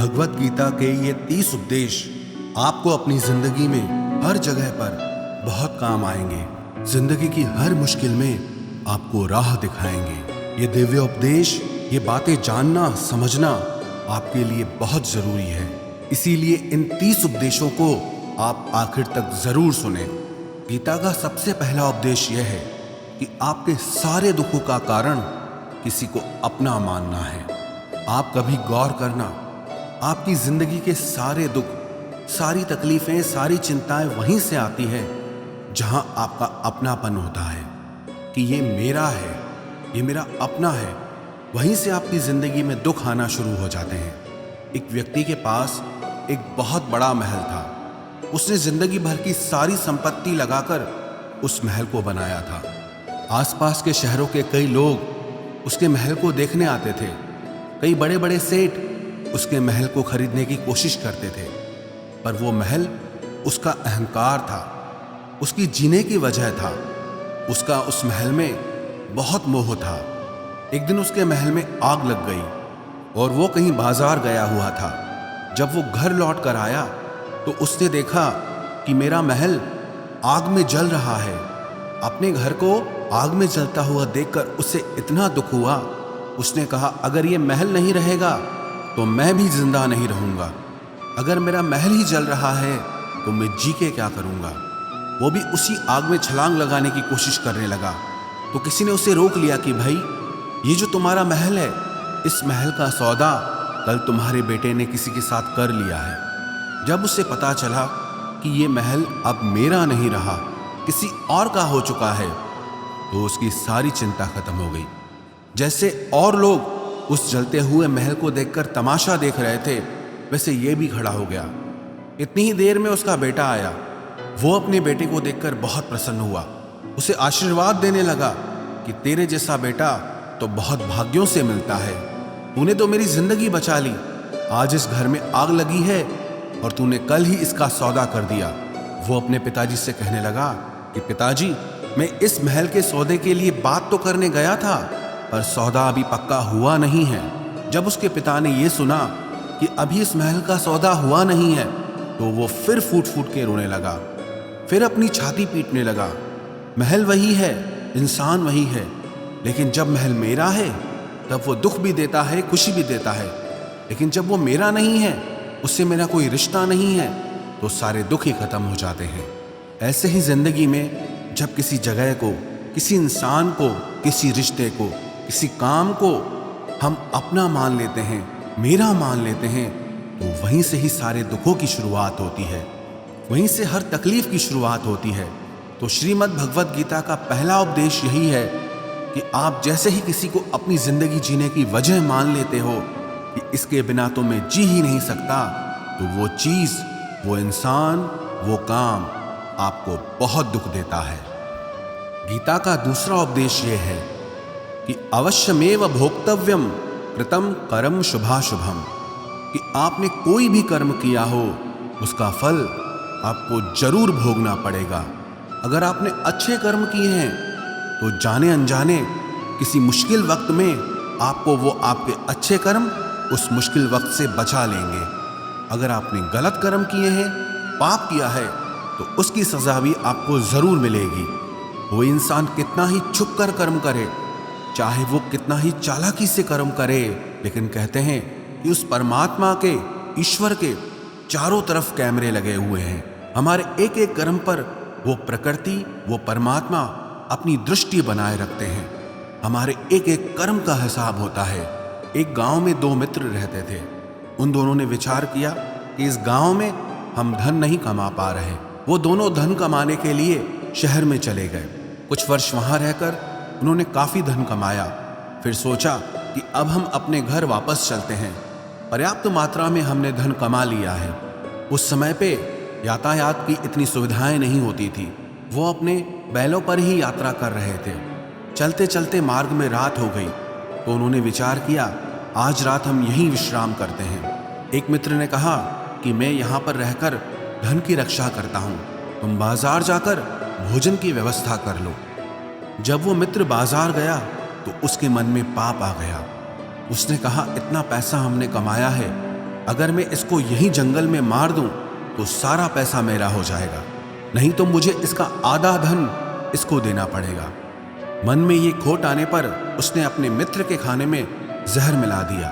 भगवत गीता के ये 30 उपदेश आपको अपनी जिंदगी में हर जगह पर बहुत काम आएंगे। जिंदगी की हर मुश्किल में आपको राह दिखाएंगे। ये दिव्य उपदेश, ये बातें जानना समझना आपके लिए बहुत जरूरी है। इसीलिए इन 30 उपदेशों को आप आखिर तक जरूर सुने। गीता का सबसे पहला उपदेश यह है कि आपके सारे दुखों का कारण किसी को अपना मानना है। आप कभी गौर करना, आपकी जिंदगी के सारे दुख, सारी तकलीफें, सारी चिंताएं वहीं से आती है जहां आपका अपनापन होता है कि ये मेरा है, ये मेरा अपना है। वहीं से आपकी जिंदगी में दुख आना शुरू हो जाते हैं। एक व्यक्ति के पास एक बहुत बड़ा महल था। उसने जिंदगी भर की सारी संपत्ति लगाकर उस महल को बनाया था। आसपास के शहरों के कई लोग उसके महल को देखने आते थे। कई बड़े बड़े सेठ उसके महल को खरीदने की कोशिश करते थे, पर वो महल उसका अहंकार था, उसकी जीने की वजह था। उसका उस महल में बहुत मोह था। एक दिन उसके महल में आग लग गई और वो कहीं बाजार गया हुआ था। जब वो घर लौट कर आया तो उसने देखा कि मेरा महल आग में जल रहा है। अपने घर को आग में जलता हुआ देखकर उसे इतना दुख हुआ। उसने कहा, अगर ये महल नहीं रहेगा तो मैं भी जिंदा नहीं रहूंगा। अगर मेरा महल ही जल रहा है तो मैं जी के क्या करूंगा। वो भी उसी आग में छलांग लगाने की कोशिश करने लगा तो किसी ने उसे रोक लिया कि भाई, ये जो तुम्हारा महल है, इस महल का सौदा कल तुम्हारे बेटे ने किसी के साथ कर लिया है। जब उसे पता चला कि ये महल अब मेरा नहीं रहा, किसी और का हो चुका है, तो उसकी सारी चिंता खत्म हो गई। जैसे और लोग उस जलते हुए महल को देखकर तमाशा देख रहे थे, वैसे ये भी खड़ा हो गया। इतनी ही देर में उसका बेटा आया। वो अपने बेटे को देखकर बहुत प्रसन्न हुआ। उसे आशीर्वाद देने लगा कि तेरे जैसा बेटा तो बहुत भाग्यों से मिलता है। तूने तो मेरी जिंदगी बचा ली। आज इस घर में आग लगी है और तूने कल ही इसका सौदा कर दिया। वो अपने पिताजी से कहने लगा कि पिताजी, मैं इस महल के सौदे के लिए बात तो करने गया था, पर सौदा अभी पक्का हुआ नहीं है। जब उसके पिता ने यह सुना कि अभी इस महल का सौदा हुआ नहीं है तो वो फिर फूट फूट के रोने लगा, फिर अपनी छाती पीटने लगा। महल वही है, इंसान वही है, लेकिन जब महल मेरा है तब वो दुख भी देता है, खुशी भी देता है। लेकिन जब वो मेरा नहीं है, उससे मेरा कोई रिश्ता नहीं है, तो सारे दुख ही खत्म हो जाते हैं। ऐसे ही जिंदगी में जब किसी जगह को, किसी इंसान को, किसी रिश्ते को, किसी काम को हम अपना मान लेते हैं, मेरा मान लेते हैं, तो वहीं से ही सारे दुखों की शुरुआत होती है, वहीं से हर तकलीफ की शुरुआत होती है। तो श्रीमद् भगवत गीता का पहला उपदेश यही है कि आप जैसे ही किसी को अपनी जिंदगी जीने की वजह मान लेते हो कि इसके बिना तो मैं जी ही नहीं सकता, तो वो चीज, वो इंसान, वो काम आपको बहुत दुख देता है। गीता का दूसरा उपदेश यह है कि अवश्यमेव भोक्तव्यम कृतम कर्म शुभाशुभम, कि आपने कोई भी कर्म किया हो उसका फल आपको जरूर भोगना पड़ेगा। अगर आपने अच्छे कर्म किए हैं तो जाने अनजाने किसी मुश्किल वक्त में आपको वो आपके अच्छे कर्म उस मुश्किल वक्त से बचा लेंगे। अगर आपने गलत कर्म किए हैं, पाप किया है, तो उसकी सजा भी आपको जरूर मिलेगी। वो इंसान कितना ही छुप कर कर्म करे, चाहे वो कितना ही चालाकी से कर्म करे, लेकिन कहते हैं कि उस परमात्मा के, ईश्वर के चारों तरफ कैमरे लगे हुए हैं। हमारे एक एक कर्म पर वो प्रकृति, वो परमात्मा अपनी दृष्टि बनाए रखते हैं। हमारे एक एक कर्म का हिसाब होता है। एक गांव में 2 मित्र रहते थे। उन दोनों ने विचार किया कि इस गांव में हम धन नहीं कमा पा रहे। वो दोनों धन कमाने के लिए शहर में चले गए। कुछ वर्ष वहां रहकर उन्होंने काफी धन कमाया। फिर सोचा कि अब हम अपने घर वापस चलते हैं, पर्याप्त मात्रा में हमने धन कमा लिया है। उस समय पे यातायात की इतनी सुविधाएं नहीं होती थी। वो अपने बैलों पर ही यात्रा कर रहे थे। चलते चलते मार्ग में रात हो गई तो उन्होंने विचार किया, आज रात हम यहीं विश्राम करते हैं। एक मित्र ने कहा कि मैं यहाँ पर रहकर धन की रक्षा करता हूँ, तुम बाजार जाकर भोजन की व्यवस्था कर लो। जब वो मित्र बाजार गया तो उसके मन में पाप आ गया। उसने कहा, इतना पैसा हमने कमाया है, अगर मैं इसको यहीं जंगल में मार दूं तो सारा पैसा मेरा हो जाएगा, नहीं तो मुझे इसका आधा धन इसको देना पड़ेगा। मन में ये खोट आने पर उसने अपने मित्र के खाने में जहर मिला दिया,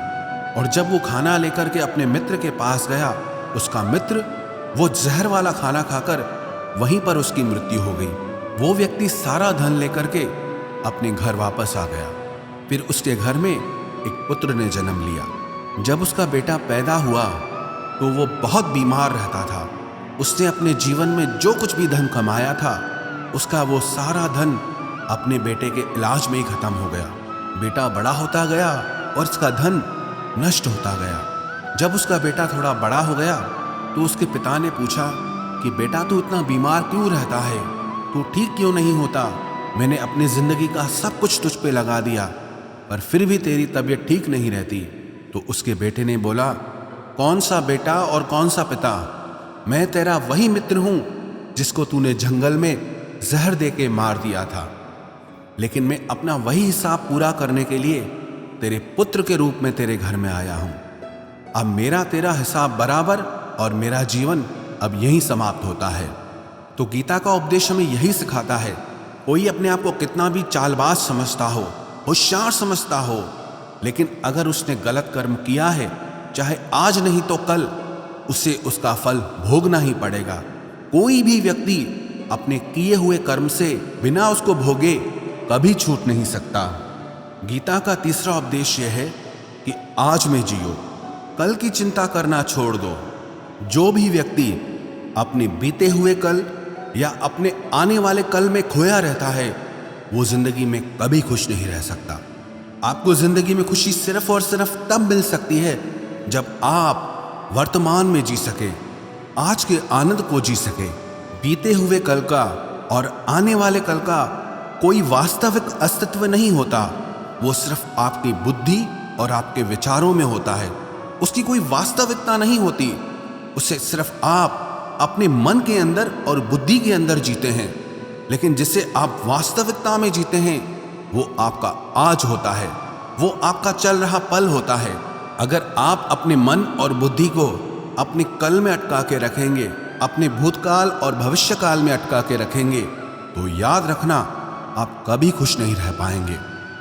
और जब वो खाना लेकर के अपने मित्र के पास गया, उसका मित्र वो जहर वाला खाना खाकर वहीं पर उसकी मृत्यु हो गई। वो व्यक्ति सारा धन लेकर के अपने घर वापस आ गया। फिर उसके घर में एक पुत्र ने जन्म लिया। जब उसका बेटा पैदा हुआ तो वो बहुत बीमार रहता था। उसने अपने जीवन में जो कुछ भी धन कमाया था, उसका वो सारा धन अपने बेटे के इलाज में ही खत्म हो गया। बेटा बड़ा होता गया और उसका धन नष्ट होता गया। जब उसका बेटा थोड़ा बड़ा हो गया तो उसके पिता ने पूछा कि बेटा तू इतना बीमार क्यों रहता है, तू ठीक क्यों नहीं होता? मैंने अपनी जिंदगी का सब कुछ तुझ पे लगा दिया, पर फिर भी तेरी तबीयत ठीक नहीं रहती। तो उसके बेटे ने बोला, कौन सा बेटा और कौन सा पिता? मैं तेरा वही मित्र हूं जिसको तूने जंगल में जहर दे के मार दिया था, लेकिन मैं अपना वही हिसाब पूरा करने के लिए तेरे पुत्र के रूप में तेरे घर में आया हूं। अब मेरा तेरा हिसाब बराबर और मेरा जीवन अब यहीं समाप्त होता है। तो गीता का उपदेश हमें यही सिखाता है, कोई अपने आप को कितना भी चालबाज समझता हो, होशियार समझता हो, लेकिन अगर उसने गलत कर्म किया है, चाहे आज नहीं तो कल उसे उसका फल भोगना ही पड़ेगा। कोई भी व्यक्ति अपने किए हुए कर्म से बिना उसको भोगे कभी छूट नहीं सकता। गीता का तीसरा उपदेश यह है कि आज में जियो, कल की चिंता करना छोड़ दो। जो भी व्यक्ति अपने बीते हुए कल या अपने आने वाले कल में खोया रहता है, वो जिंदगी में कभी खुश नहीं रह सकता। आपको जिंदगी में खुशी सिर्फ और सिर्फ तब मिल सकती है जब आप वर्तमान में जी सके, आज के आनंद को जी सके। बीते हुए कल का और आने वाले कल का कोई वास्तविक अस्तित्व नहीं होता, वो सिर्फ आपकी बुद्धि और आपके विचारों में होता है। उसकी कोई वास्तविकता नहीं होती, उसे सिर्फ आप अपने मन के अंदर और बुद्धि के अंदर जीते हैं। लेकिन जिसे आप वास्तविकता में जीते हैं, वो आपका आज होता है, वो आपका चल रहा पल होता है। अगर आप अपने मन और बुद्धि को अपने कल में अटका के रखेंगे, अपने भूतकाल और भविष्यकाल में अटका के रखेंगे, तो याद रखना आप कभी खुश नहीं रह पाएंगे।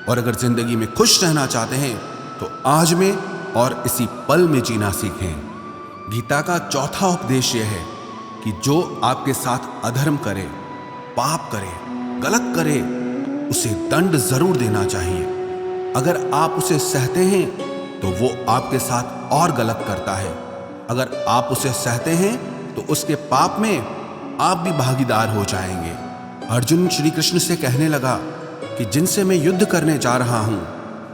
और अगर जिंदगी में खुश रहना चाहते हैं तो आज में और इसी पल में जीना सीखें। गीता का चौथा उपदेश यह है कि जो आपके साथ अधर्म करे, पाप करे, गलत करे, उसे दंड जरूर देना चाहिए। अगर आप उसे सहते हैं तो वो आपके साथ और गलत करता है। अगर आप उसे सहते हैं तो उसके पाप में आप भी भागीदार हो जाएंगे। अर्जुन श्री कृष्ण से कहने लगा कि जिनसे मैं युद्ध करने जा रहा हूं,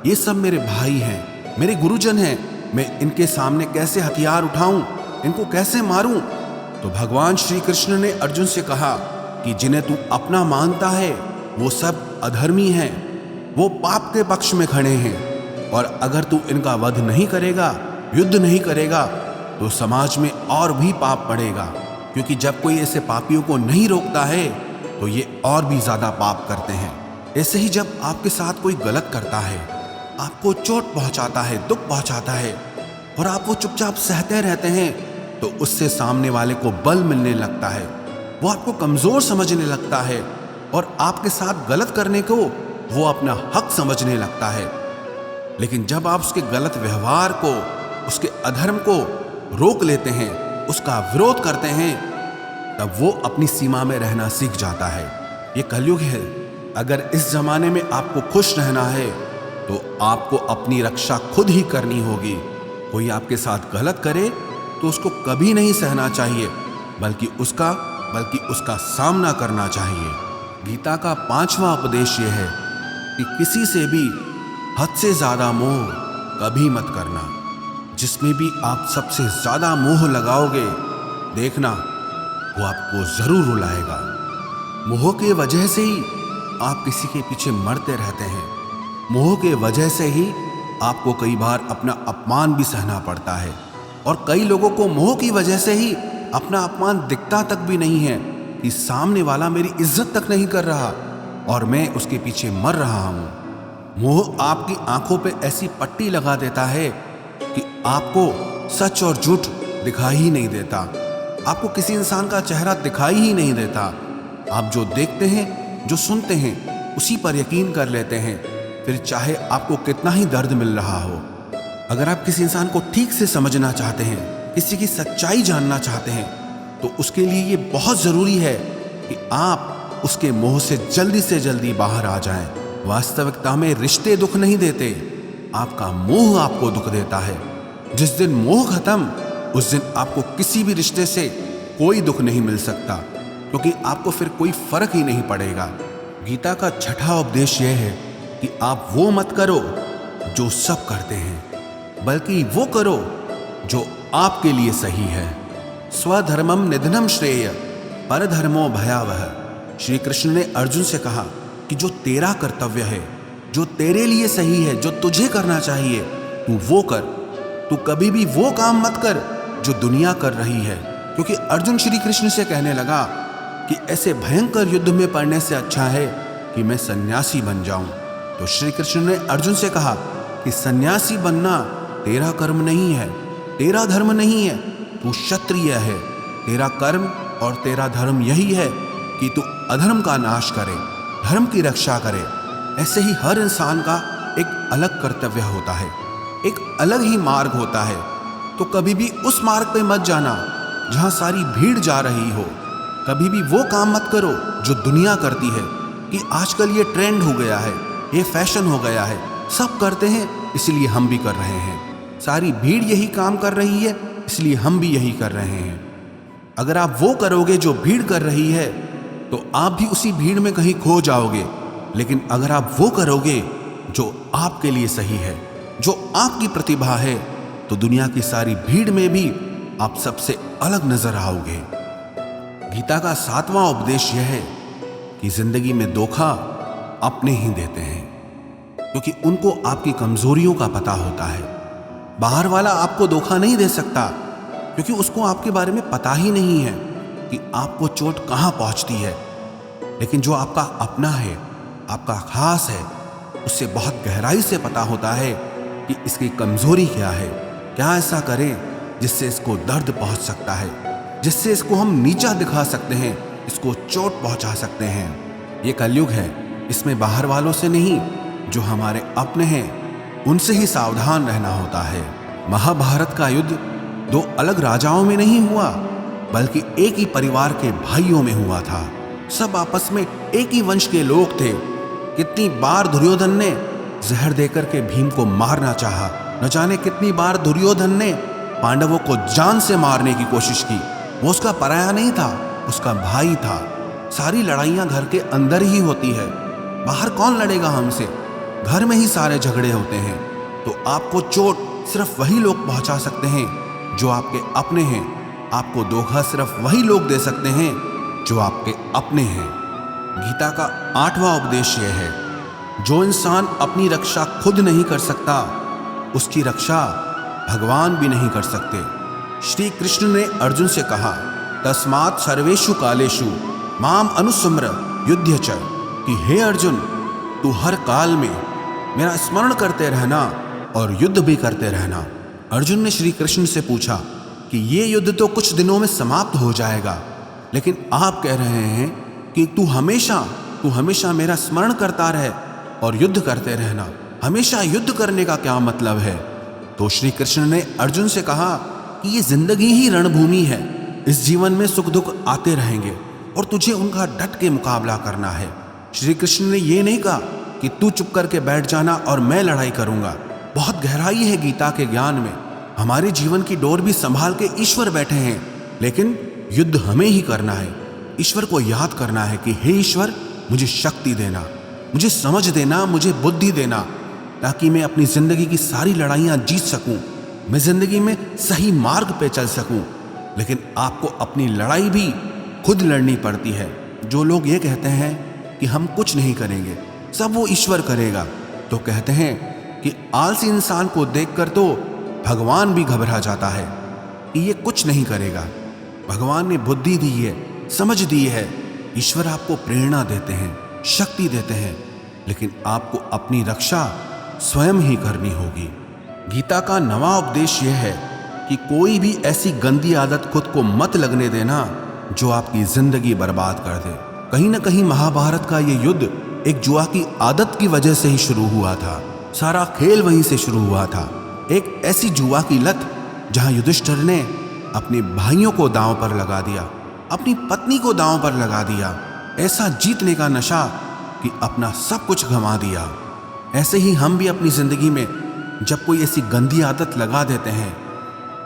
ये सब मेरे भाई हैं, मेरे गुरुजन हैं, मैं इनके सामने कैसे हथियार उठाऊं, इनको कैसे मारूं? तो भगवान श्री कृष्ण ने अर्जुन से कहा कि जिन्हें तू अपना मानता है वो सब अधर्मी हैं, वो पाप के पक्ष में खड़े हैं, और अगर तू इनका वध नहीं करेगा, युद्ध नहीं करेगा, तो समाज में और भी पाप पड़ेगा। क्योंकि जब कोई ऐसे पापियों को नहीं रोकता है तो ये और भी ज्यादा पाप करते हैं। ऐसे ही जब आपके साथ कोई गलत करता है, आपको चोट पहुंचाता है, दुख पहुंचाता है, और आप वो चुपचाप सहते रहते हैं, तो उससे सामने वाले को बल मिलने लगता है, वो आपको कमजोर समझने लगता है, और आपके साथ गलत करने को वो अपना हक समझने लगता है। लेकिन जब आप उसके गलत व्यवहार को, उसके अधर्म को रोक लेते हैं, उसका विरोध करते हैं, तब वो अपनी सीमा में रहना सीख जाता है। ये कलयुग है। अगर इस जमाने में आपको खुश रहना है तो आपको अपनी रक्षा खुद ही करनी होगी। कोई आपके साथ गलत करे तो उसको कभी नहीं सहना चाहिए, बल्कि उसका सामना करना चाहिए। गीता का पांचवा उपदेश यह है कि किसी से भी हद से ज्यादा मोह कभी मत करना। जिसमें भी आप सबसे ज्यादा मोह लगाओगे, देखना वो आपको जरूर रुलाएगा। मोह के वजह से ही आप किसी के पीछे मरते रहते हैं। मोह के वजह से ही आपको कई बार अपना अपमान भी सहना पड़ता है, और कई लोगों को मोह की वजह से ही अपना अपमान दिखता तक भी नहीं है कि सामने वाला मेरी इज्जत तक नहीं कर रहा और मैं उसके पीछे मर रहा हूं। मोह आपकी आंखों पे ऐसी पट्टी लगा देता है कि आपको सच और झूठ दिखाई ही नहीं देता। आपको किसी इंसान का चेहरा दिखाई ही नहीं देता। आप जो देखते हैं, जो सुनते हैं, उसी पर यकीन कर लेते हैं, फिर चाहे आपको कितना ही दर्द मिल रहा हो। अगर आप किसी इंसान को ठीक से समझना चाहते हैं, किसी की सच्चाई जानना चाहते हैं, तो उसके लिए ये बहुत ज़रूरी है कि आप उसके मोह से जल्दी बाहर आ जाएं। वास्तविकता में रिश्ते दुख नहीं देते, आपका मोह आपको दुख देता है। जिस दिन मोह खत्म, उस दिन आपको किसी भी रिश्ते से कोई दुख नहीं मिल सकता, क्योंकि आपको फिर कोई फर्क ही नहीं पड़ेगा। गीता का छठा उपदेश यह है कि आप वो मत करो जो सब करते हैं, बल्कि वो करो जो आपके लिए सही है। स्वधर्मम निधनम श्रेय परधर्मो भयावह। श्री कृष्ण ने अर्जुन से कहा कि जो तेरा कर्तव्य है, जो तेरे लिए सही है, जो तुझे करना चाहिए, तू वो कर। तू कभी भी वो काम मत कर जो दुनिया कर रही है, क्योंकि अर्जुन श्री कृष्ण से कहने लगा कि ऐसे भयंकर युद्ध में पड़ने से अच्छा है कि मैं सन्यासी बन जाऊं। तो श्री कृष्ण ने अर्जुन से कहा कि सन्यासी बनना तेरा कर्म नहीं है, तेरा धर्म नहीं है, तू क्षत्रिय है। तेरा कर्म और तेरा धर्म यही है कि तू अधर्म का नाश करे, धर्म की रक्षा करे। ऐसे ही हर इंसान का एक अलग कर्तव्य होता है, एक अलग ही मार्ग होता है। तो कभी भी उस मार्ग पे मत जाना जहां सारी भीड़ जा रही हो। कभी भी वो काम मत करो जो दुनिया करती है कि आजकल ये ट्रेंड हो गया है, ये फैशन हो गया है, सब करते हैं इसलिए हम भी कर रहे हैं। सारी भीड़ यही काम कर रही है इसलिए हम भी यही कर रहे हैं। अगर आप वो करोगे जो भीड़ कर रही है, तो आप भी उसी भीड़ में कहीं खो जाओगे। लेकिन अगर आप वो करोगे जो आपके लिए सही है, जो आपकी प्रतिभा है, तो दुनिया की सारी भीड़ में भी आप सबसे अलग नजर आओगे। गीता का सातवां उपदेश यह है कि जिंदगी में धोखा अपने ही देते हैं, क्योंकि उनको आपकी कमजोरियों का पता होता है। बाहर वाला आपको धोखा नहीं दे सकता, क्योंकि उसको आपके बारे में पता ही नहीं है कि आपको चोट कहाँ पहुंचती है। लेकिन जो आपका अपना है, आपका खास है, उससे बहुत गहराई से पता होता है कि इसकी कमजोरी क्या है, क्या ऐसा करें जिससे इसको दर्द पहुंच सकता है, जिससे इसको हम नीचा दिखा सकते हैं, इसको चोट पहुंचा सकते हैं। ये कलयुग है, इसमें बाहर वालों से नहीं, जो हमारे अपने हैं उनसे ही सावधान रहना होता है। महाभारत का युद्ध दो अलग राजाओं में नहीं हुआ, बल्कि एक ही परिवार के भाइयों में हुआ था। सब आपस में एक ही वंश के लोग थे। कितनी बार दुर्योधन ने जहर देकर के भीम को मारना चाहा, न जाने कितनी बार दुर्योधन ने पांडवों को जान से मारने की कोशिश की। वो उसका पराया नहीं था, उसका भाई था। सारी लड़ाइयां घर के अंदर ही होती है, बाहर कौन लड़ेगा हमसे? घर में ही सारे झगड़े होते हैं। तो आपको चोट सिर्फ वही लोग पहुंचा सकते हैं जो आपके अपने हैं। आपको धोखा सिर्फ वही लोग दे सकते हैं जो आपके अपने हैं। गीता का आठवां उपदेश यह है, जो इंसान अपनी रक्षा खुद नहीं कर सकता, उसकी रक्षा भगवान भी नहीं कर सकते। श्री कृष्ण ने अर्जुन से कहा, तस्मात् सर्वेषु कालेषु माम अनुस्मर युध्य च, कि हे अर्जुन, तू हर काल में मेरा स्मरण करते रहना और युद्ध भी करते रहना। अर्जुन ने श्री कृष्ण से पूछा कि ये युद्ध तो कुछ दिनों में समाप्त हो जाएगा, लेकिन आप कह रहे हैं कि तू हमेशा मेरा स्मरण करता रहे और युद्ध करते रहना। हमेशा युद्ध करने का क्या मतलब है? तो श्री कृष्ण ने अर्जुन से कहा कि ये जिंदगी ही रणभूमि है। इस जीवन में सुख दुख आते रहेंगे और तुझे उनका डट के मुकाबला करना है। श्री कृष्ण ने ये नहीं कहा कि तू चुप करके बैठ जाना और मैं लड़ाई करूंगा। बहुत गहराई है गीता के ज्ञान में। हमारे जीवन की डोर भी संभाल के ईश्वर बैठे हैं, लेकिन युद्ध हमें ही करना है। ईश्वर को याद करना है कि हे ईश्वर, मुझे शक्ति देना, मुझे समझ देना, मुझे बुद्धि देना, ताकि मैं अपनी जिंदगी की सारी लड़ाइयां जीत सकूं, मैं जिंदगी में सही मार्ग पे चल सकूं। लेकिन आपको अपनी लड़ाई भी खुद लड़नी पड़ती है। जो लोग ये कहते हैं कि हम कुछ नहीं करेंगे, सब वो ईश्वर करेगा, तो कहते हैं कि आलसी इंसान को देखकर तो भगवान भी घबरा जाता है कि ये कुछ नहीं करेगा। भगवान ने बुद्धि दी है, समझ दी है। ईश्वर आपको प्रेरणा देते हैं, शक्ति देते हैं, लेकिन आपको अपनी रक्षा स्वयं ही करनी होगी। गीता का नवा उपदेश यह है कि कोई भी ऐसी गंदी आदत खुद को मत लगने देना जो आपकी जिंदगी बर्बाद कर दे। कहीं ना कहीं महाभारत का ये युद्ध एक जुआ की आदत की वजह से ही शुरू हुआ था। सारा खेल वहीं से शुरू हुआ था। एक ऐसी जुआ की लत जहां युधिष्ठिर ने अपने भाइयों को दांव पर लगा दिया, अपनी पत्नी को दांव पर लगा दिया। ऐसा जीतने का नशा कि अपना सब कुछ गंवा दिया। ऐसे ही हम भी अपनी जिंदगी में जब कोई ऐसी गंदी आदत लगा देते हैं,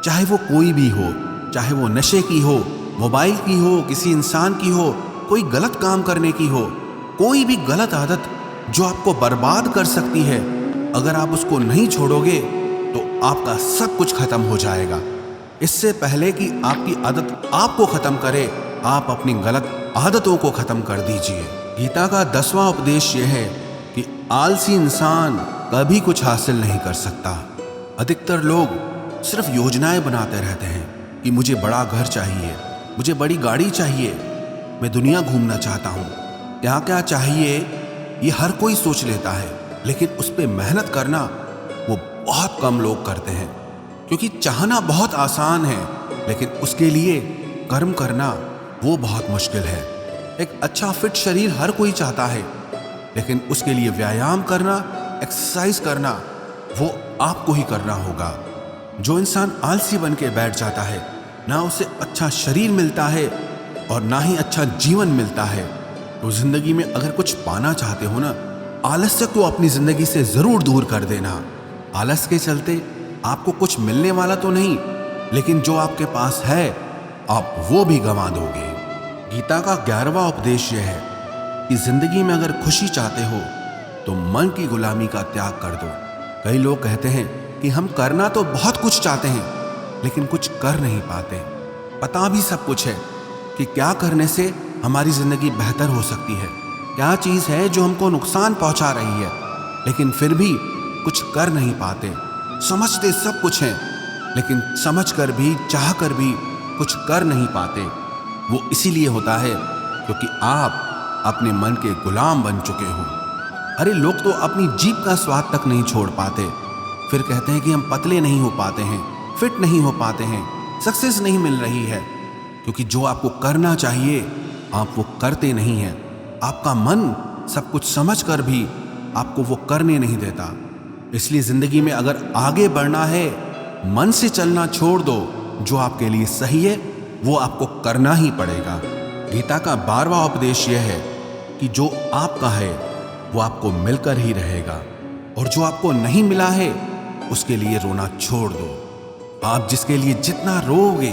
चाहे वो कोई भी हो, चाहे वो नशे की हो, मोबाइल की हो, किसी इंसान की हो, कोई गलत काम करने की हो, कोई भी गलत आदत जो आपको बर्बाद कर सकती है, अगर आप उसको नहीं छोड़ोगे तो आपका सब कुछ खत्म हो जाएगा। इससे पहले कि आपकी आदत आपको खत्म करे, आप अपनी गलत आदतों को खत्म कर दीजिए। गीता का 10वां उपदेश यह है कि आलसी इंसान कभी कुछ हासिल नहीं कर सकता। अधिकतर लोग सिर्फ योजनाएं बनाते रहते हैं कि मुझे बड़ा घर चाहिए, मुझे बड़ी गाड़ी चाहिए, मैं दुनिया घूमना चाहता हूँ। क्या क्या चाहिए ये हर कोई सोच लेता है, लेकिन उस पर मेहनत करना वो बहुत कम लोग करते हैं। क्योंकि चाहना बहुत आसान है, लेकिन उसके लिए कर्म करना वो बहुत मुश्किल है। एक अच्छा फिट शरीर हर कोई चाहता है, लेकिन उसके लिए व्यायाम करना, एक्सरसाइज करना वो आपको ही करना होगा। जो इंसान आलसी बन के बैठ जाता है, ना उसे अच्छा शरीर मिलता है और ना ही अच्छा जीवन मिलता है। तो जिंदगी में अगर कुछ पाना चाहते हो ना, आलस्य को अपनी जिंदगी से जरूर दूर कर देना। आलस के चलते आपको कुछ मिलने वाला तो नहीं, लेकिन जो आपके पास है आप वो भी गंवा दोगे। गीता का 11वां उपदेश यह है कि जिंदगी में अगर खुशी चाहते हो तो मन की गुलामी का त्याग कर दो। कई लोग कहते हैं कि हम करना तो बहुत कुछ चाहते हैं, लेकिन कुछ कर नहीं पाते। पता भी सब कुछ है कि क्या करने से हमारी जिंदगी बेहतर हो सकती है, क्या चीज है जो हमको नुकसान पहुंचा रही है, लेकिन फिर भी कुछ कर नहीं पाते। समझते सब कुछ हैं, लेकिन समझकर भी, चाहकर भी कुछ कर नहीं पाते। वो इसीलिए होता है क्योंकि आप अपने मन के गुलाम बन चुके हो। अरे लोग तो अपनी जीभ का स्वाद तक नहीं छोड़ पाते, फिर कहते हैं कि हम पतले नहीं हो पाते हैं, फिट नहीं हो पाते हैं, सक्सेस नहीं मिल रही है। क्योंकि जो आपको करना चाहिए आप वो करते नहीं हैं। आपका मन सब कुछ समझ कर भी आपको वो करने नहीं देता। इसलिए जिंदगी में अगर आगे बढ़ना है, मन से चलना छोड़ दो। जो आपके लिए सही है वो आपको करना ही पड़ेगा। गीता का 12वां उपदेश यह है कि जो आपका है वो आपको मिलकर ही रहेगा, और जो आपको नहीं मिला है उसके लिए रोना छोड़ दो। आप जिसके लिए जितना रोओगे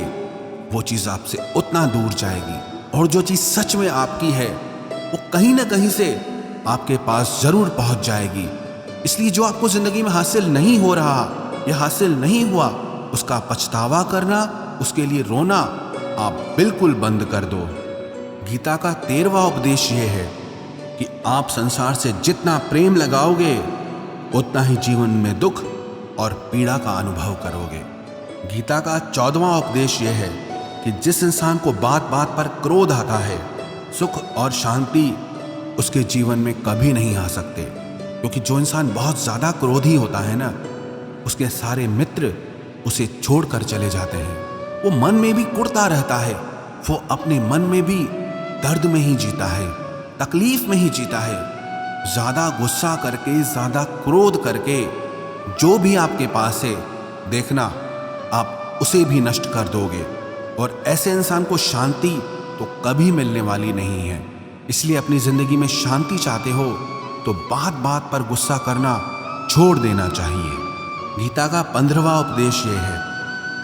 वो चीज आपसे उतना दूर जाएगी, और जो चीज सच में आपकी है वो कहीं ना कहीं से आपके पास जरूर पहुंच जाएगी। इसलिए जो आपको जिंदगी में हासिल नहीं हो रहा या हासिल नहीं हुआ, उसका पछतावा करना, उसके लिए रोना आप बिल्कुल बंद कर दो। गीता का 13वां उपदेश यह है कि आप संसार से जितना प्रेम लगाओगे उतना ही जीवन में दुख और पीड़ा का अनुभव करोगे। गीता का 14वां उपदेश यह है कि जिस इंसान को बात बात पर क्रोध आता है, सुख और शांति उसके जीवन में कभी नहीं आ सकते। क्योंकि जो इंसान बहुत ज्यादा क्रोधी होता है ना, उसके सारे मित्र उसे छोड़कर चले जाते हैं। वो मन में भी कुढ़ता रहता है, वो अपने मन में भी दर्द में ही जीता है, तकलीफ में ही जीता है। ज्यादा गुस्सा करके, ज्यादा क्रोध करके जो भी आपके पास है, देखना आप उसे भी नष्ट कर दोगे। और ऐसे इंसान को शांति तो कभी मिलने वाली नहीं है। इसलिए अपनी जिंदगी में शांति चाहते हो तो बात बात पर गुस्सा करना छोड़ देना चाहिए। गीता का 15वां उपदेश यह है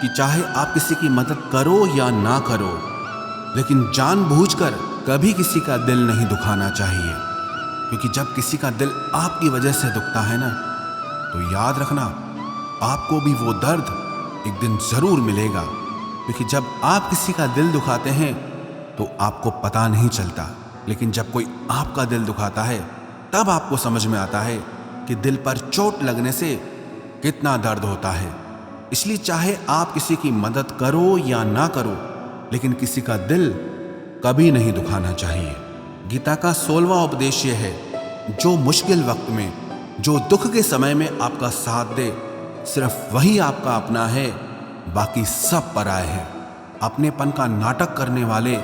कि चाहे आप किसी की मदद करो या ना करो, लेकिन जानबूझकर कभी किसी का दिल नहीं दुखाना चाहिए। क्योंकि जब किसी का दिल आपकी वजह से दुखता है ना, तो याद रखना आपको भी वो दर्द एक दिन जरूर मिलेगा। क्योंकि जब आप किसी का दिल दुखाते हैं तो आपको पता नहीं चलता, लेकिन जब कोई आपका दिल दुखाता है तब आपको समझ में आता है कि दिल पर चोट लगने से कितना दर्द होता है। इसलिए चाहे आप किसी की मदद करो या ना करो, लेकिन किसी का दिल कभी नहीं दुखाना चाहिए। गीता का 16वां उपदेश यह है, जो मुश्किल वक्त में, जो दुख के समय में आपका साथ दे, सिर्फ वही आपका अपना है बाकी सब पराये हैं। अपनेपन का नाटक करने वाले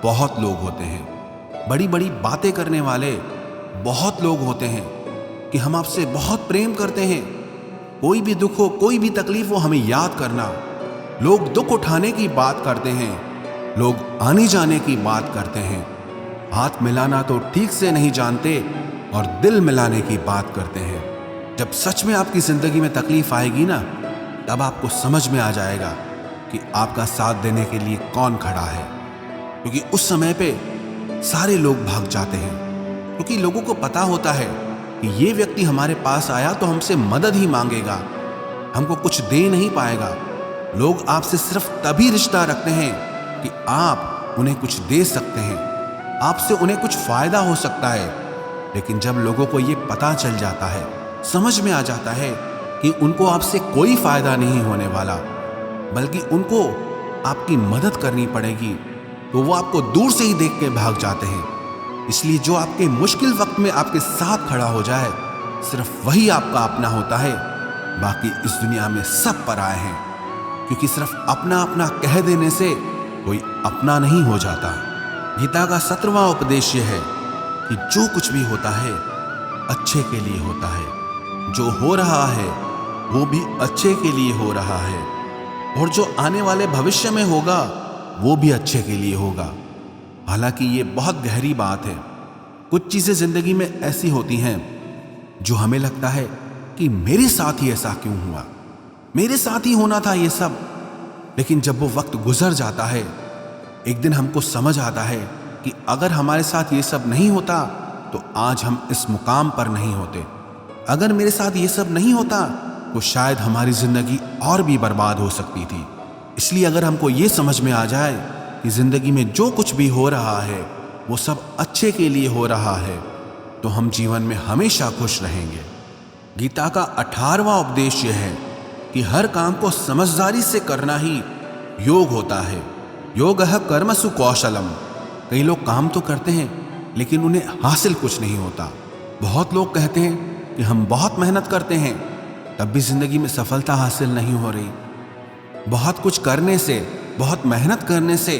बहुत लोग होते हैं। बड़ी बड़ी बातें करने वाले बहुत लोग होते हैं कि हम आपसे बहुत प्रेम करते हैं। कोई भी दुख हो, कोई भी तकलीफ हो, हमें याद करना। लोग दुख उठाने की बात करते हैं, लोग आने जाने की बात करते हैं। हाथ मिलाना तो ठीक से नहीं जानते और दिल मिलाने की बात करते हैं। जब सच में आपकी जिंदगी में तकलीफ आएगी ना, तब आपको समझ में आ जाएगा कि आपका साथ देने के लिए कौन खड़ा है। क्योंकि उस समय पे सारे लोग भाग जाते हैं, क्योंकि लोगों को पता होता है कि ये व्यक्ति हमारे पास आया तो हमसे मदद ही मांगेगा, हमको कुछ दे नहीं पाएगा। लोग आपसे सिर्फ तभी रिश्ता रखते हैं कि आप उन्हें कुछ दे सकते हैं, आपसे उन्हें कुछ फायदा हो सकता है। लेकिन जब लोगों को ये पता चल जाता है, समझ में आ जाता है कि उनको आपसे कोई फायदा नहीं होने वाला, बल्कि उनको आपकी मदद करनी पड़ेगी, तो वो आपको दूर से ही देख के भाग जाते हैं। इसलिए जो आपके मुश्किल वक्त में आपके साथ खड़ा हो जाए, सिर्फ वही आपका अपना होता है। बाकी इस दुनिया में सब पराये हैं, क्योंकि सिर्फ अपना अपना कह देने से कोई अपना नहीं हो जाता। गीता का 17वां उपदेश यह है कि जो कुछ भी होता है अच्छे के लिए होता है। जो हो रहा है वो भी अच्छे के लिए हो रहा है, और जो आने वाले भविष्य में होगा वो भी अच्छे के लिए होगा। हालांकि ये बहुत गहरी बात है। कुछ चीजें जिंदगी में ऐसी होती हैं जो हमें लगता है कि मेरे साथ ही ऐसा क्यों हुआ, मेरे साथ ही होना था ये सब। लेकिन जब वो वक्त गुजर जाता है, एक दिन हमको समझ आता है कि अगर हमारे साथ ये सब नहीं होता तो आज हम इस मुकाम पर नहीं होते। अगर मेरे साथ ये सब नहीं होता तो शायद हमारी जिंदगी और भी बर्बाद हो सकती थी। इसलिए अगर हमको ये समझ में आ जाए कि जिंदगी में जो कुछ भी हो रहा है वो सब अच्छे के लिए हो रहा है, तो हम जीवन में हमेशा खुश रहेंगे। गीता का 18वां उपदेश यह है कि हर काम को समझदारी से करना ही योग होता है। योगः कर्मसु कौशलम। कई लोग काम तो करते हैं लेकिन उन्हें हासिल कुछ नहीं होता। बहुत लोग कहते हैं कि हम बहुत मेहनत करते हैं, तब भी जिंदगी में सफलता हासिल नहीं हो रही। बहुत कुछ करने से, बहुत मेहनत करने से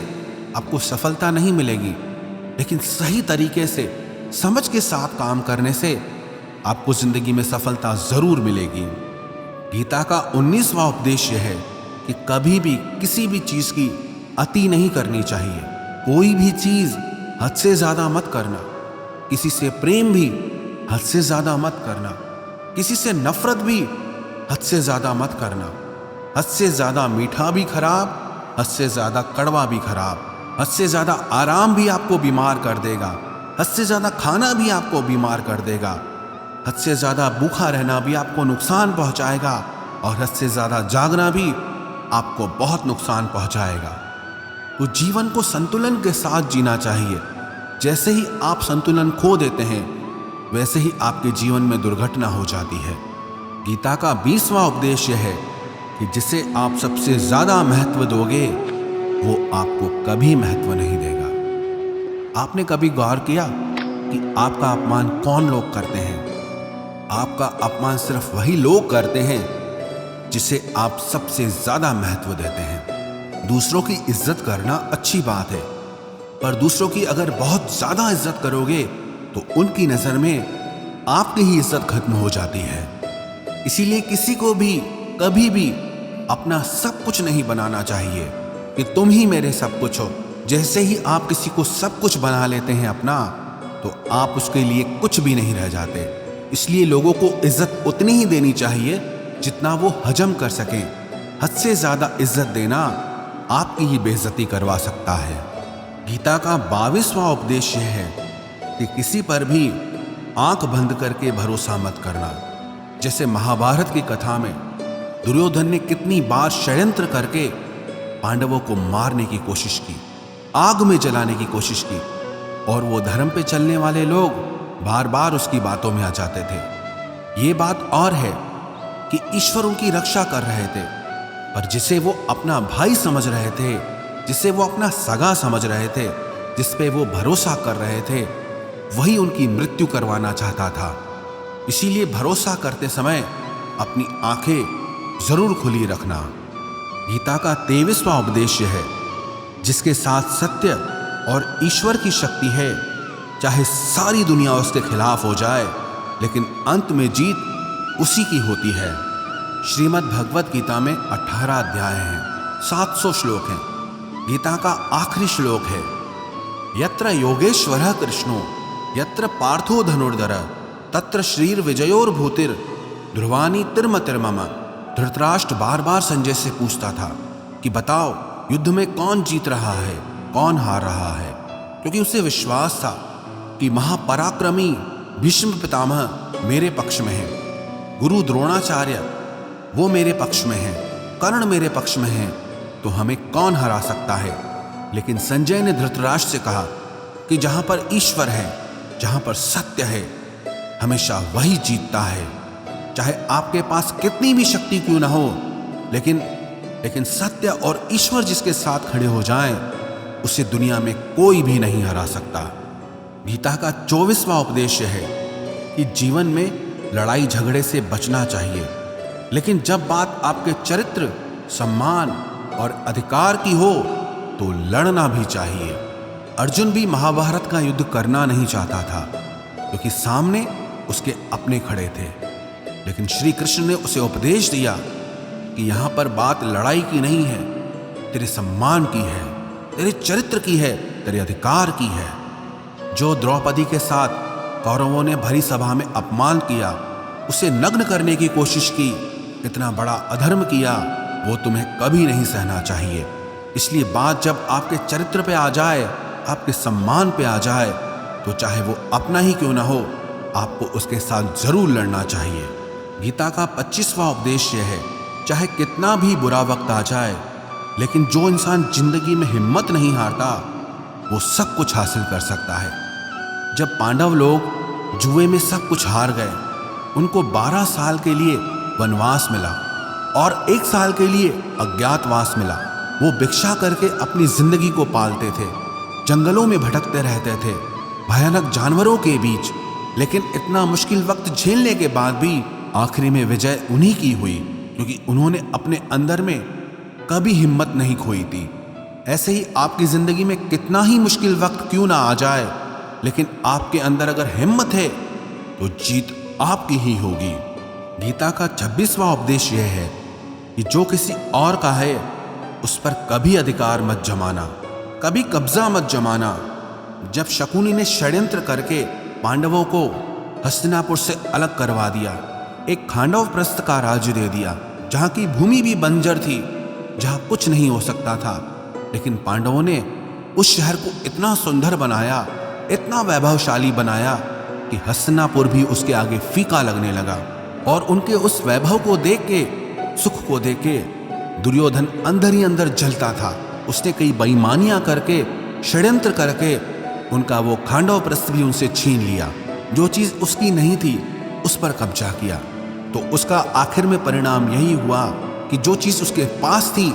आपको सफलता नहीं मिलेगी, लेकिन सही तरीके से समझ के साथ काम करने से आपको जिंदगी में सफलता जरूर मिलेगी। गीता का 19वां उपदेश यह है कि कभी भी किसी भी चीज की अति नहीं करनी चाहिए। कोई भी चीज हद से ज्यादा मत करना। किसी से प्रेम भी हद से ज्यादा मत करना। किसी से नफरत भी हद से ज्यादा मत करना। हद से ज्यादा मीठा भी खराब, हद से ज्यादा कड़वा भी खराब। हद से ज्यादा आराम भी आपको बीमार कर देगा, हद से ज्यादा खाना भी आपको बीमार कर देगा। हद से ज्यादा भूखा रहना भी आपको नुकसान पहुंचाएगा, और हद से ज्यादा जागना भी आपको बहुत नुकसान पहुंचाएगा। तो जीवन को संतुलन के साथ जीना चाहिए। जैसे ही आप संतुलन खो देते हैं, वैसे ही आपके जीवन में दुर्घटना हो जाती है। गीता का 20वां उपदेश यह है कि जिसे आप सबसे ज्यादा महत्व दोगे, वो आपको कभी महत्व नहीं देगा। आपने कभी गौर किया कि आपका अपमान कौन लोग करते हैं? आपका अपमान सिर्फ वही लोग करते हैं जिसे आप सबसे ज्यादा महत्व देते हैं। दूसरों की इज्जत करना अच्छी बात है, पर दूसरों की अगर बहुत ज्यादा इज्जत करोगे तो उनकी नजर में आपकी ही इज्जत खत्म हो जाती है। इसीलिए किसी को भी कभी भी अपना सब कुछ नहीं बनाना चाहिए कि तुम ही मेरे सब कुछ हो। जैसे ही आप किसी को सब कुछ बना लेते हैं अपना, तो आप उसके लिए कुछ भी नहीं रह जाते। इसलिए लोगों को इज्जत उतनी ही देनी चाहिए जितना वो हजम कर सकें। हद से ज्यादा इज्जत देना आपकी ही बेइज्जती करवा सकता है। गीता का 22वां उपदेश यह है कि किसी पर भी आंख बंद करके भरोसा मत करना। जैसे महाभारत की कथा में दुर्योधन ने कितनी बार षड्यंत्र करके पांडवों को मारने की कोशिश की, आग में जलाने की कोशिश की, और वो धर्म पे चलने वाले लोग बार बार उसकी बातों में आ जाते थे। ये बात और है कि ईश्वर उनकी रक्षा कर रहे थे, पर जिसे वो अपना भाई समझ रहे थे, जिसे वो अपना सगा समझ रहे थे, जिस पे वो भरोसा कर रहे थे, वही उनकी मृत्यु करवाना चाहता था। इसीलिए भरोसा करते समय अपनी आंखें जरूर खुली रखना। गीता का 23वां उपदेश है, जिसके साथ सत्य और ईश्वर की शक्ति है, चाहे सारी दुनिया उसके खिलाफ हो जाए, लेकिन अंत में जीत उसी की होती है। श्रीमद् भगवत गीता में 18 अध्याय हैं, 700 श्लोक हैं। गीता का आखिरी श्लोक है, यत्र योगेश्वरः कृष्णो यत्र पार्थो धनुर्धर तत्र श्रीर विजयोर्भूतिर ध्रुवानी तिर्म तिर्मम। धृतराष्ट्र बार बार संजय से पूछता था कि बताओ, युद्ध में कौन जीत रहा है, कौन हार रहा है, क्योंकि उसे विश्वास था कि महापराक्रमी भीष्म पितामह मेरे पक्ष में है, गुरु द्रोणाचार्य वो मेरे पक्ष में है, कर्ण मेरे पक्ष में है, तो हमें कौन हरा सकता है। लेकिन संजय ने धृतराष्ट्र से कहा कि जहां पर ईश्वर है, जहां पर सत्य है, हमेशा वही जीतता है। चाहे आपके पास कितनी भी शक्ति क्यों ना हो, लेकिन सत्य और ईश्वर जिसके साथ खड़े हो जाएं, उसे दुनिया में कोई भी नहीं हरा सकता। गीता का 24वां उपदेश है कि जीवन में लड़ाई झगड़े से बचना चाहिए, लेकिन जब बात आपके चरित्र, सम्मान और अधिकार की हो तो लड़ना भी चाहिए। अर्जुन भी महाभारत का युद्ध करना नहीं चाहता था, क्योंकि सामने उसके अपने खड़े थे, लेकिन श्री कृष्ण ने उसे उपदेश दिया कि यहां पर बात लड़ाई की नहीं है, तेरे सम्मान की है, तेरे चरित्र की है, तेरे अधिकार की है। जो द्रौपदी के साथ कौरवों ने भरी सभा में अपमान किया, उसे नग्न करने की कोशिश की, इतना बड़ा अधर्म किया, वो तुम्हें कभी नहीं सहना चाहिए। इसलिए बात जब आपके चरित्र पे आ जाए, आपके सम्मान पे आ जाए, तो चाहे वो अपना ही क्यों ना हो, आपको उसके साथ जरूर लड़ना चाहिए। गीता का 25वां उपदेश यह है, चाहे कितना भी बुरा वक्त आ जाए, लेकिन जो इंसान जिंदगी में हिम्मत नहीं हारता, वो सब कुछ हासिल कर सकता है। जब पांडव लोग जुए में सब कुछ हार गए, उनको 12 साल के लिए वनवास मिला और 1 साल के लिए अज्ञातवास मिला। वो भिक्षा करके अपनी जिंदगी को पालते थे, जंगलों में भटकते रहते थे, भयानक जानवरों के बीच, लेकिन इतना मुश्किल वक्त झेलने के बाद भी आखिरी में विजय उन्हीं की हुई, क्योंकि उन्होंने अपने अंदर में कभी हिम्मत नहीं खोई थी। ऐसे ही आपकी जिंदगी में कितना ही मुश्किल वक्त क्यों ना आ जाए, लेकिन आपके अंदर अगर हिम्मत है तो जीत आपकी ही होगी। गीता का 26वां उपदेश यह है कि जो किसी और का है, उस पर कभी अधिकार मत जमाना, कभी कब्जा मत जमाना। जब शकुनी ने षड्यंत्र करके पांडवों को हस्तिनापुर से अलग करवा दिया, एक खांडवप्रस्थ का राज्य दे दिया, जहां की भूमि भी बंजर थी, जहां कुछ नहीं हो सकता था, लेकिन पांडवों ने उस शहर को इतना सुंदर बनाया, इतना वैभवशाली बनाया कि हस्तिनापुर भी उसके आगे फीका लगने लगा। और उनके उस वैभव को देख के, सुख को देख के दुर्योधन अंदर ही अंदर जलता था। उसने कई बेईमानियां करके, षड्यंत्र करके उनका वो खांडवप्रस्थ भी उनसे छीन लिया। जो चीज उसकी नहीं थी, उस पर कब्जा किया। तो उसका आखिर में परिणाम यही हुआ कि जो चीज उसके पास थी,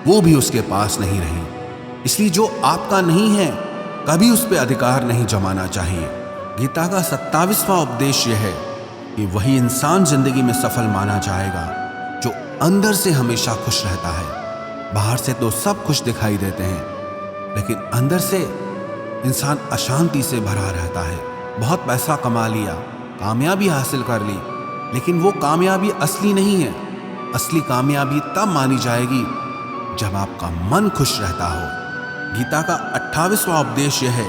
वो भी उसके पास नहीं रही। इसलिए जो आपका नहीं है, कभी उस पर अधिकार नहीं जमाना चाहिए। गीता का 27वां उपदेश यह है कि वही इंसान जिंदगी में सफल माना जाएगा जो अंदर से हमेशा खुश रहता है। बाहर से तो सब खुश दिखाई देते हैं, लेकिन अंदर से इंसान अशांति से भरा रहता है। बहुत पैसा कमा लिया, कामयाबी हासिल कर ली, लेकिन वो कामयाबी असली नहीं है। असली कामयाबी तब मानी जाएगी जब आपका मन खुश रहता हो। गीता का 28वां उपदेश यह है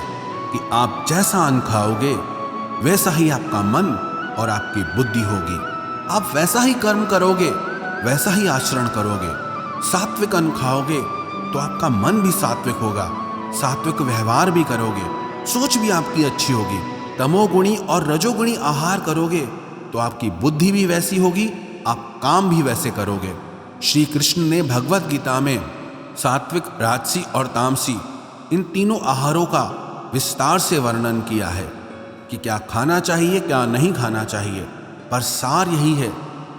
कि आप जैसा अन्न खाओगे, वैसा ही आपका मन और आपकी बुद्धि होगी। आप वैसा ही कर्म करोगे, वैसा ही आचरण करोगे। सात्विक अन्न खाओगे तो आपका मन भी सात्विक होगा, सात्विक व्यवहार भी करोगे, सोच भी आपकी अच्छी होगी। तमोगुणी और रजोगुणी आहार करोगे तो आपकी बुद्धि भी वैसी होगी, आप काम भी वैसे करोगे। श्री कृष्ण ने भगवत गीता में सात्विक, राजसी और तामसी इन तीनों आहारों का विस्तार से वर्णन किया है कि क्या खाना चाहिए, क्या नहीं खाना चाहिए। पर सार यही है,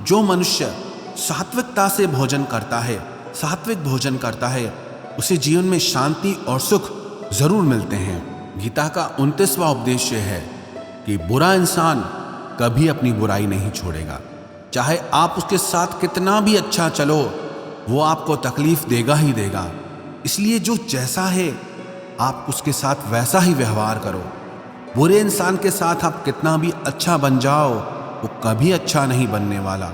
जो मनुष्य सात्विकता से भोजन करता है, सात्विक भोजन करता है, उसे जीवन में शांति और सुख जरूर मिलते हैं। गीता का 29वां उपदेश है कि बुरा इंसान कभी अपनी बुराई नहीं छोड़ेगा। चाहे आप उसके साथ कितना भी अच्छा चलो, वो आपको तकलीफ देगा ही देगा। इसलिए जो जैसा है आप उसके साथ वैसा ही व्यवहार करो। बुरे इंसान के साथ आप कितना भी अच्छा बन जाओ, वो कभी अच्छा नहीं बनने वाला।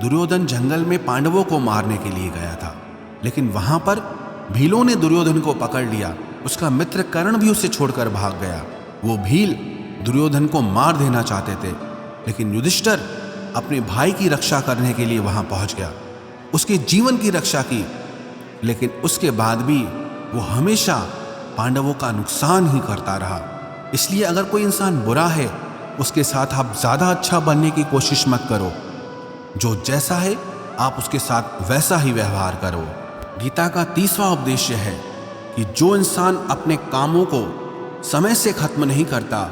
दुर्योधन जंगल में पांडवों को मारने के लिए गया था, लेकिन वहां पर भीलों ने दुर्योधन को पकड़ लिया। उसका मित्र कर्ण भी उसे छोड़कर भाग गया। वो भील दुर्योधन को मार देना चाहते थे, लेकिन युधिष्ठिर अपने भाई की रक्षा करने के लिए वहां पहुंच गया, उसके जीवन की रक्षा की। लेकिन उसके बाद भी वो हमेशा पांडवों का नुकसान ही करता रहा। इसलिए अगर कोई इंसान बुरा है, उसके साथ आप ज्यादा अच्छा बनने की कोशिश मत करो। जो जैसा है आप उसके साथ वैसा ही व्यवहार करो। गीता का 30वां उपदेश है कि जो इंसान अपने कामों को समय से खत्म नहीं करता,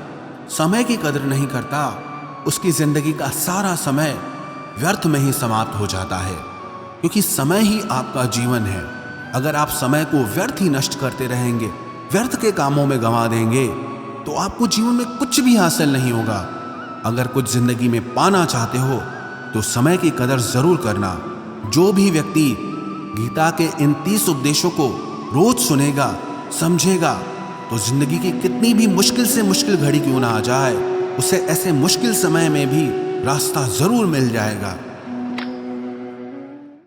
समय की कदर नहीं करता, उसकी जिंदगी का सारा समय व्यर्थ में ही समाप्त हो जाता है। क्योंकि समय ही आपका जीवन है। अगर आप समय को व्यर्थ ही नष्ट करते रहेंगे, व्यर्थ के कामों में गंवा देंगे, तो आपको जीवन में कुछ भी हासिल नहीं होगा। अगर कुछ जिंदगी में पाना चाहते हो तो समय की कदर जरूर करना। जो भी व्यक्ति गीता के इन 30 उपदेशों को रोज सुनेगा, समझेगा, तो जिंदगी की कितनी भी मुश्किल से मुश्किल घड़ी क्यों ना आ जाए, उसे ऐसे मुश्किल समय में भी रास्ता जरूर मिल जाएगा।